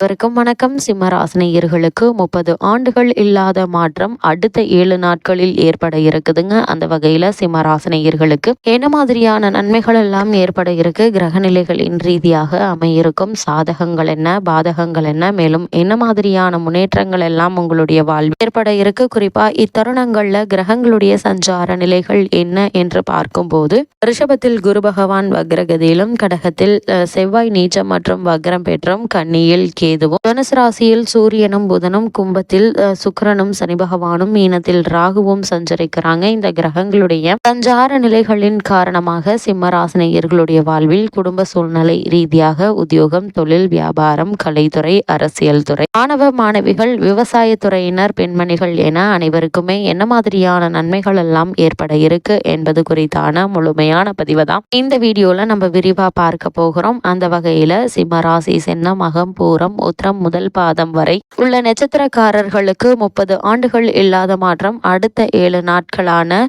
வணக்கம் வணக்கம். சிம்மராசினியர்களுக்கு 30 ஆண்டுகள் இல்லாத மாற்றம் அடுத்த 7 நாட்களில் ஏற்பட இருக்குதுங்க. அந்த வகையில சிம்மராசினியர்களுக்கு என்ன மாதிரியான நன்மைகள் எல்லாம் ஏற்பட இருக்கு, கிரகநிலைகளின் ரீதியாக அமையிருக்கும் சாதகங்கள் என்ன, பாதகங்கள் என்ன, மேலும் என்ன மாதிரியான முன்னேற்றங்கள் எல்லாம் உங்களுடைய வாழ்வில் ஏற்பட இருக்கு, குறிப்பா இத்தருணங்கள்ல கிரகங்களுடைய சஞ்சார நிலைகள் என்ன என்று பார்க்கும்போது ரிஷபத்தில் குரு பகவான் வக்ரகதியிலும், கடகத்தில் செவ்வாய் நீச்சம் மற்றும் வக்ரம் பெற்றும், கன்னியில் கேதுவும், தனுசு ராசியில் சூரியனும் புதனும், கும்பத்தில் சுக்கிரனும் சனி பகவானும், மீனத்தில் ராகுவும் சஞ்சரிக்கிறாங்க. இந்த கிரகங்களுடைய சஞ்சார நிலைகளின் காரணமாக சிம்மராசினியர்களுடைய வாழ்வில் குடும்ப சூழ்நிலை ரீதியாக உத்தியோகம், தொழில், வியாபாரம், கலைத்துறை, அரசியல் துறை, மாணவ மாணவிகள், விவசாய துறையினர், பெண்மணிகள் என அனைவருக்குமே என்ன மாதிரியான நன்மைகள் எல்லாம் ஏற்பட இருக்கு என்பது குறித்தான முழுமையான பதிவை தான் இந்த வீடியோல நம்ம விரிவா பார்க்க போகிறோம். அந்த வகையில சிம்மராசி சின்ன மகம் பூரம் உத்திரம் முதல் பாதம் வரை உள்ள நட்சத்திரக்காரர்களுக்கு 30 ஆண்டுகள் இல்லாத மாற்றம் அடுத்த 7 நாட்களான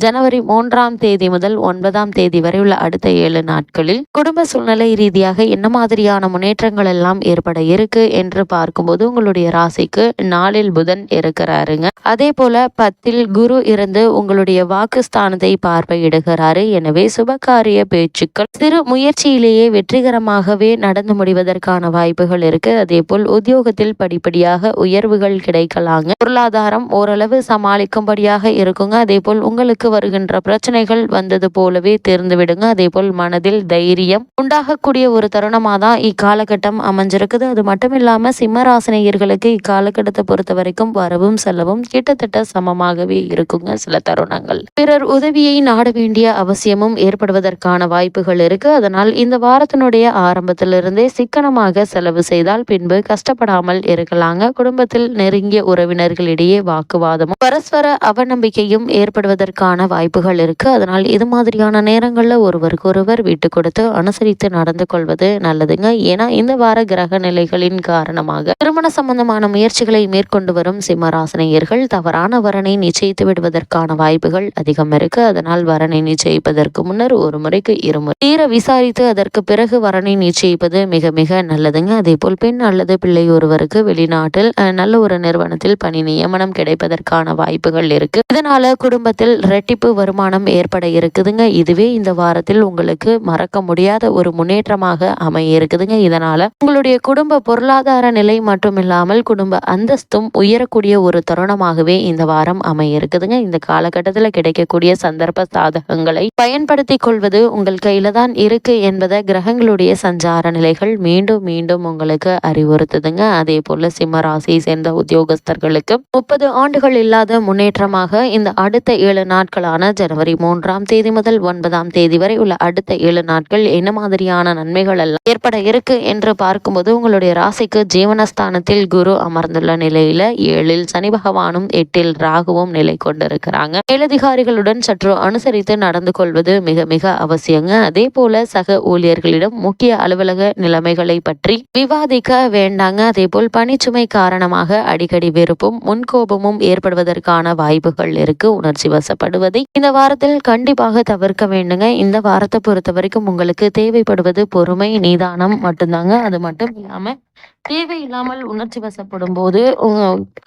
ஜனவரி 3ஆம் தேதி முதல் 9ஆம் தேதி வரை உள்ள அடுத்த 7 நாட்களில் குடும்ப சூழ்நிலை ரீதியாக என்ன மாதிரியான முன்னேற்றங்கள் எல்லாம் ஏற்பட இருக்கு என்று பார்க்கும்போது உங்களுடைய ராசிக்கு 4இல் புதன் இருக்கிறாருங்க. அதே போல 10இல் குரு இருந்து உங்களுடைய வாக்குஸ்தானத்தை பார்வையிடுகிறாரு. எனவே சுபகாரிய பேச்சுக்கள் சிறு முயற்சியிலேயே வெற்றிகரமாகவே நடந்து முடிவதற்கான வாய்ப்புகள் இருக்கு. அதே போல் உத்தியோகத்தில் படிப்படியாக உயர்வுகள் கிடைக்கலாங்க. பொருளாதாரம் ஓரளவு சமாளிக்கும்படியாக இருக்குங்க. அதே போல் உங்களுக்கு வருகின்ற பிரச்சனைகள் வந்தது போலவே தீர்ந்து விடுங்க. அதே போல் மனதில் தைரியம் உண்டாகக்கூடிய ஒரு தருணமா தான் இக்காலகட்டம் அமைஞ்சிருக்குது. அது மட்டும் இல்லாம சிம்மராசினியர்களுக்கு இக்காலகட்டத்தை பொறுத்த வரைக்கும் வரவும் செல்லவும் கிட்டத்தட்ட சமமாகவே இருக்குங்க. சில தருணங்கள் பிறர் உதவியை நாட வேண்டிய அவசியமும் ஏற்படுவதற்கான வாய்ப்புகள் இருக்கு. அதனால் இந்த வாரத்தினுடைய ஆரம்பத்திலிருந்தே சிக்கனமாக செலவு செய்தால் பின்பு கஷ்டப்படாமல் இருக்கலாங்க. குடும்பத்தில் நெருங்கிய உறவினர்களிடையே வாக்குவாதமும் பரஸ்பர அவநம்பிக்கையும் ஏற்படுவதற்கான வாய்ப்புகள் இருக்கு. அதனால் இது மாதிரியான நேரங்கள்ல ஒருவருக்கொருவர் விட்டு கொடுத்து அனுசரித்து நடந்து கொள்வது நல்லதுங்க. ஏன்னா இந்த வார கிரக நிலைகளின் காரணமாக திருமண சம்பந்தமான முயற்சிகளை மேற்கொண்டு வரும் சிம்மராசினியர்கள் தவறான வரனை நிச்சயித்து விடுவதற்கான வாய்ப்புகள் அதிகம் இருக்கு. அதனால் வரனை நிச்சயிப்பதற்கு முன்னர் ஒரு முறைக்கு இருமுறை தீர விசாரித்து அதற்கு பிறகு வரனை நிச்சயிப்பது மிக மிக நல்லதுங்க. அதே போல் பெண் அல்லது பிள்ளை ஒருவருக்கு வெளிநாட்டில் நல்ல ஒரு நிறுவனத்தில் பணி நியமனம் கிடைப்பதற்கான வாய்ப்புகள் இருக்கு. இதனால குடும்பத்தில் இரட்டிப்பு வருமானம் ஏற்பட இருக்குதுங்க. இதுவே இந்த வாரத்தில் உங்களுக்கு மறக்க முடியாத ஒரு முன்னேற்றமாக அமைய இருக்குதுங்க. இதனால உங்களுடைய குடும்ப பொருளாதார நிலை மட்டும் இல்லாமல் குடும்ப அந்தஸ்தும் உயரக்கூடிய ஒரு தருணமாகவே இந்த வாரம் அமைய இருக்குதுங்க. இந்த காலகட்டத்தில் கிடைக்கக்கூடிய சந்தர்ப்ப சாதகங்களை பயன்படுத்திக் கொள்வது உங்கள் கையில தான் இருக்கு என்பதை கிரகங்களுடைய சஞ்சார நிலைகள் மீண்டும் மீண்டும் உங்களுக்கு அறிவுறுத்துதுங்க. அதே போல சிம்ம ராசியை சேர்ந்த உத்தியோகஸ்தர்களுக்கு 30 ஆண்டுகள் இல்லாத முன்னேற்றமாக இந்த அடுத்த 7 நாட்களான ஜனவரி 3ஆம் தேதி முதல் 9ஆம் தேதி வரை உள்ள அடுத்த 7 நாட்கள் என்ன மாதிரியான நன்மைகள் எல்லாம் ஏற்பட இருக்கு என்று பார்க்கும்போது உங்களுடைய ராசிக்கு ஜீவனஸ்தானத்தில் குரு அமர்ந்துள்ள நிலையில 7இல் சனி பகவானும் 8இல் ராகுவும் நிலை கொண்டிருக்கிறாங்க. மேலதிகாரிகளுடன் சற்று அனுசரித்து நடந்து கொள்வது மிக மிக அவசியங்க. அதே போல சக ஊழியர்களிடம் முக்கிய அலுவலக நிலைமைகளை பற்றி விவாதிக்க வேண்டாங்க. அதே போல் பணிச்சுமை காரணமாக அடிக்கடி வெறுப்பும் முன்கோபமும் ஏற்படுவதற்கான வாய்ப்புகள் இருக்கு. உணர்ச்சி வசப்படுவதை இந்த வாரத்தில் கண்டிப்பாக தவிர்க்க வேண்டுங்க. இந்த வாரத்தை பொறுத்த வரைக்கும் உங்களுக்கு தேவைப்படுவது பொறுமை, நிதானம் மட்டும்தாங்க. அது மட்டும் இல்லாம தேவையில்லாமல் உணர்ச்சி வசப்படும் போது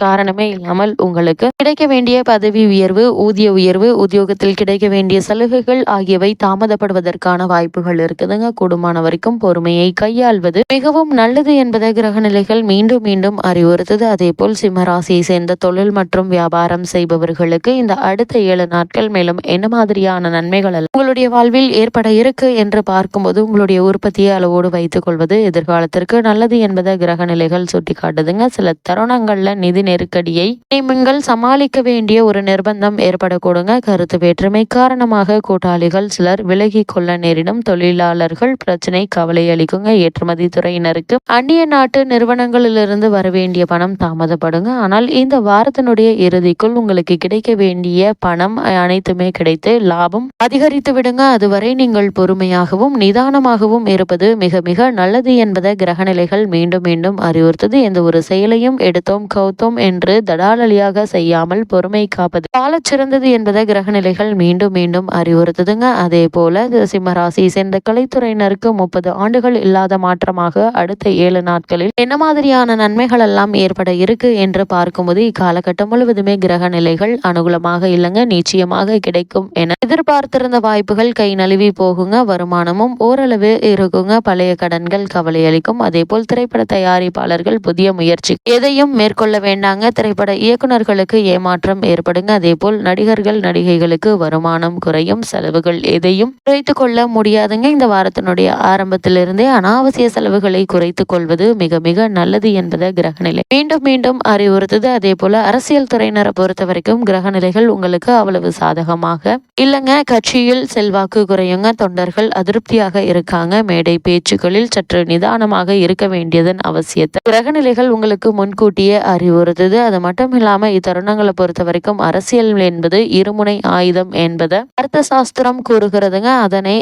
காரணமே இல்லாமல் உங்களுக்கு கிடைக்க வேண்டிய பதவி உயர்வு, ஊதிய உயர்வு, உத்தியோகத்தில் கிடைக்க வேண்டிய சலுகைகள் ஆகியவை தாமதப்படுவதற்கான வாய்ப்புகள் இருக்குதுங்க. கூடுமான வரைக்கும் பொறுமையை கையாள்வது மிகவும் நல்லது என்பதை கிரகநிலைகள் மீண்டும் மீண்டும் அறிவுறுத்துது. அதே போல் சிம்மராசியை சேர்ந்த தொழில் மற்றும் வியாபாரம் செய்பவர்களுக்கு இந்த அடுத்த 7 நாட்கள் மேலும் என்ன மாதிரியான நன்மைகள் உங்களுடைய வாழ்வில் ஏற்பட இருக்கு என்று பார்க்கும்போது உங்களுடைய உற்பத்தியை அளவோடு வைத்துக் கொள்வது எதிர்காலத்திற்கு நல்லது என்பதை கிரகநிலைகள் சுட்டி காட்டுதுங்க. சில தருணங்கள்ல நிதி நெருக்கடியை நீங்கள் சமாளிக்க வேண்டிய ஒரு நிர்பந்தம் ஏற்படக்கூடுங்க. கருத்து வேற்றுமை காரணமாக கூட்டாளிகள் சிலர் விலகி கொள்ள நேரிடும். தொழிலாளர்கள் பிரச்சனை கவலை அளிக்குங்க. ஏற்றுமதி துறையினருக்கு அந்நிய நாட்டு நிறுவனங்களிலிருந்து வர வேண்டிய பணம் தாமதப்படுங்க. ஆனால் இந்த வாரத்தினுடைய இறுதிக்குள் உங்களுக்கு கிடைக்க வேண்டிய பணம் அனைத்துமே கிடைத்து லாபம் அதிகரித்து விடுங்க. அதுவரை நீங்கள் பொறுமையாகவும் நிதானமாகவும் இருப்பது மிக மிக நல்லது என்பதை கிரகநிலைகள் மீண்டும் மீண்டும் அறிவுறுத்தது. எந்த ஒரு செயலையும் எடுத்தோம் கவுத்தோம் என்று தடாலலியாக செய்யாமல் பொறுமை காப்பது சாலச் சிறந்தது என்பதை கிரகநிலைகள் மீண்டும் மீண்டும் அறிவுறுத்துதுங்க. அதே போல சிம்மராசி சேர்ந்த கலைத்துறையினருக்கு 30 ஆண்டுகள் இல்லாத மாற்றமாக அடுத்த 7 நாட்களில் என்ன மாதிரியான நன்மைகள் எல்லாம் ஏற்பட இருக்கு என்று பார்க்கும்போது இக்காலகட்டம் முழுவதுமே கிரக நிலைகள் அனுகூலமாக இல்லைங்க. நிச்சயமாக கிடைக்கும் என எதிர்பார்த்திருந்த வாய்ப்புகள் கை நழுவி போகுங்க. வருமானமும் ஓரளவு இருக்குங்க. பழைய கடன்கள் கவலை அளிக்கும். அதே போல் திரைப்பட தயாரிப்பாளர்கள் புதிய முயற்சி எதையும் மேற்கொள்ள வேண்டாங்க. திரைப்பட இயக்குநர்களுக்கு ஏமாற்றம் ஏற்படுங்க. அதே போல் நடிகர்கள் நடிகைகளுக்கு வருமானம் குறையும். செலவுகள் எதையும் குறைத்து கொள்ள முடியாதுங்க. இந்த வாரத்தினுடைய ஆரம்பத்திலிருந்தே அனாவசிய செலவுகளை குறைத்துக் கொள்வது மிக மிக நல்லது என்பதை கிரகநிலை மீண்டும் மீண்டும் அறிவுறுத்துது. அதே போல அரசியல் துறையினரை பொறுத்த வரைக்கும் கிரகநிலைகள் உங்களுக்கு அவ்வளவு சாதகமாக இல்லைங்க. கட்சியில் செல்வாக்கு குறையுங்க. தொண்டர்கள் அதிருப்தியாக இருக்காங்க. மேடை பேச்சுக்களில் சற்று நிதானமாக இருக்க வேண்டியதன் அவசியத்தை கிரகநிலைகள் உங்களுக்கு முன்கூட்டியே அறிவுறுத்துது. அது மட்டும் இல்லாம இத்தருணங்களை பொறுத்த வரைக்கும் அரசியல் என்பது இருமுனை ஆயுதம் என்பதை அர்த்த சாஸ்திரம் கூறுகிறதுங்க. அதனை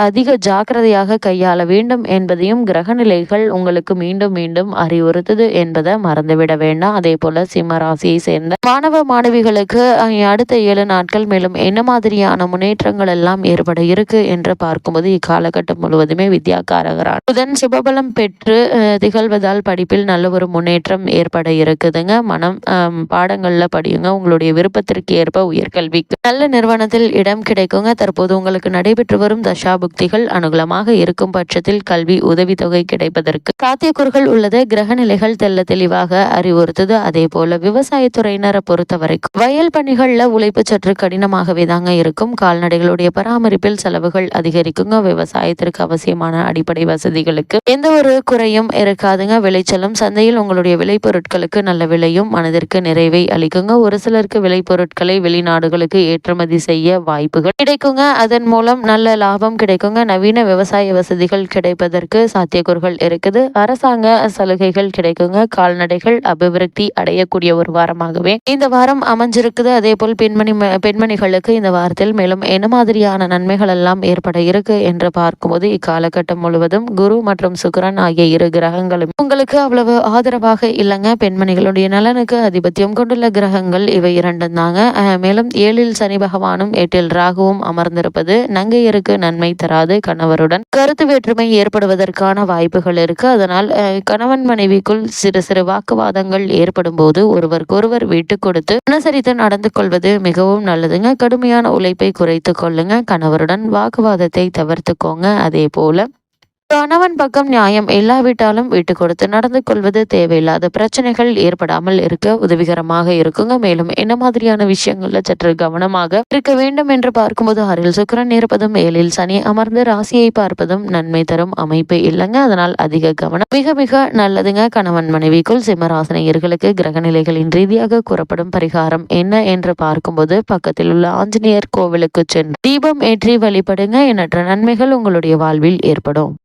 அதிக ஜாக்கிரதையாக கையாள வேண்டும் என்பதையும் கிரகநிலைகள் உங்களுக்கு மீண்டும் மீண்டும் அறிவுறுத்துது என்பதை மறந்துவிட வேண்டாம். அதே போல சிம்ம ராசியை சேர்ந்த மாணவ மாணவிகளுக்கு அடுத்த 7 நாட்கள் மேலும் என்ன மாதிரியான முன்னேற்றங்கள் எல்லாம் ஏற்பட இருக்கு என்று பார்க்கும்போது இக்காலகட்டம் முழுவதுமே வித்யாகாரகரான புதன் சுபபலம் பெற்று திகழ்வதால் படிப்பில் நல்ல ஒரு முன்னேற்றம் ஏற்பட இருக்குதுங்க. மனம் பாடங்கள்ல படியுங்க. உங்களுடைய விருப்பத்திற்கு ஏற்ப உயர்கல்விக்கு நல்ல நிறுவனத்தில் இடம் கிடைக்குங்க. தற்போது உங்களுக்கு நடைபெற்று வரும் தசாபுக்திகள் அனுகூலமாக இருக்கும் பட்சத்தில் கல்வி உதவித்தொகை கிடைப்பதற்கு சாத்தியக்கூறுகள் உள்ளது. கிரகநிலைகள் தெல்ல தெளிவாக அறிவுறுத்துது. அதே போல விவசாயத்துறையினரை பொறுத்த வரைக்கும் வயல் பணிகள்ல உழைப்பு சற்று கடினமாகவே தாங்க இருக்கும். கால்நடைகளுடைய பராமரிப்பில் செலவுகள் அதிகரிக்குங்க. விவசாயத்திற்கு அவசியமான அடிப்படை வசதிகளுக்கு எந்த ஒரு குறையும் இருக்காதுங்க. விளைச்சலும் சந்தையில் உங்களுடைய விளைபொருட்களுக்கு நல்ல விலையும் மனதிற்கு நிறைவை அளிக்குங்க. ஒரு சிலருக்கு விளைபொருட்களை வெளிநாடுகளுக்கு ஏற்றுமதி செய்ய வாய்ப்புகள் கிடைக்குங்க. அதன் மூலம் நல்ல லாபம் கிடைக்குங்க. நவீன விவசாய வசதிகள் கிடைப்பதற்கு சாத்தியக்கூறுகள் இருக்குது. அரசாங்க சலுகைகள் கிடைக்குங்க. கால்நடைகள் அபிவிருத்தி அடையக்கூடிய ஒரு வாரமாகவே இந்த வாரம் அமைஞ்சிருக்குது. அதே போல் பெண்மணிகளுக்கு இந்த வாரத்தில் மேலும் என்ன மாதிரியான நன்மைகள் எல்லாம் ஏற்பட இருக்கு என்று பார்க்கும்போது இக்காலகட்டம் முழுவதும் குரு மற்றும் சுக்கிரன் ஆகிய 2 கிரகங்களும் உங்களுக்கு அவ்வளவு ஆதரவாக இல்லைங்க. பெண்மணிகளுடைய நலனுக்கு அதிபத்தியம் கொண்டுள்ள கிரகங்கள் இவை 2 தாங்க. மேலும் 7ல் சனி பகவானும் 8ல் ராகுவும் அமர்ந்திருப்பது நங்கையருக்கு நன்மை தராது. கணவருடன் கருத்து வேற்றுமை ஏற்படுவதற்கான வாய்ப்புகள் இருக்கு. அதனால் கணவன் மனைவிக்குள் சிறு சிறு வாக்குவாதங்கள் ஏற்படும் போது ஒருவருக்கொருவர் விட்டு கொடுத்து அனுசரித்து நடந்து கொள்வது மிகவும் நல்லதுங்க. கடுமையான உழைப்பை குறைத்து கொள்ளுங்க. கணவருடன் வாக்குவாதத்தை தவிர்த்துக்கோங்க. அதே போல கணவன் பக்கம் நியாயம் இல்லாவிட்டாலும் விட்டு கொடுத்து நடந்து கொள்வது தேவையில்லாத பிரச்சனைகள் ஏற்படாமல் இருக்க உதவிகரமாக இருக்குங்க. மேலும் என்ன மாதிரியான விஷயங்கள்ல சற்று கவனமாக இருக்க வேண்டும் என்று பார்க்கும்போது 6ல் சுக்கிரன் இருப்பதும் 7ல் சனி அமர்ந்து ராசியை பார்ப்பதும் நன்மை தரும் அமைப்பு இல்லைங்க. அதனால் அதிக கவனம் மிக மிக நல்லதுங்க. கணவன் மனைவிக்குள் சிம்மராசினியர்களுக்கு கிரகநிலைகளின் ரீதியாக கூறப்படும் பரிகாரம் என்ன என்று பார்க்கும்போது பக்கத்தில் உள்ள ஆஞ்சநேயர் கோவிலுக்கு சென்று தீபம் ஏற்றி வழிபடுங்க. எண்ணற்ற நன்மைகள் உங்களுடைய வாழ்வில் ஏற்படும்.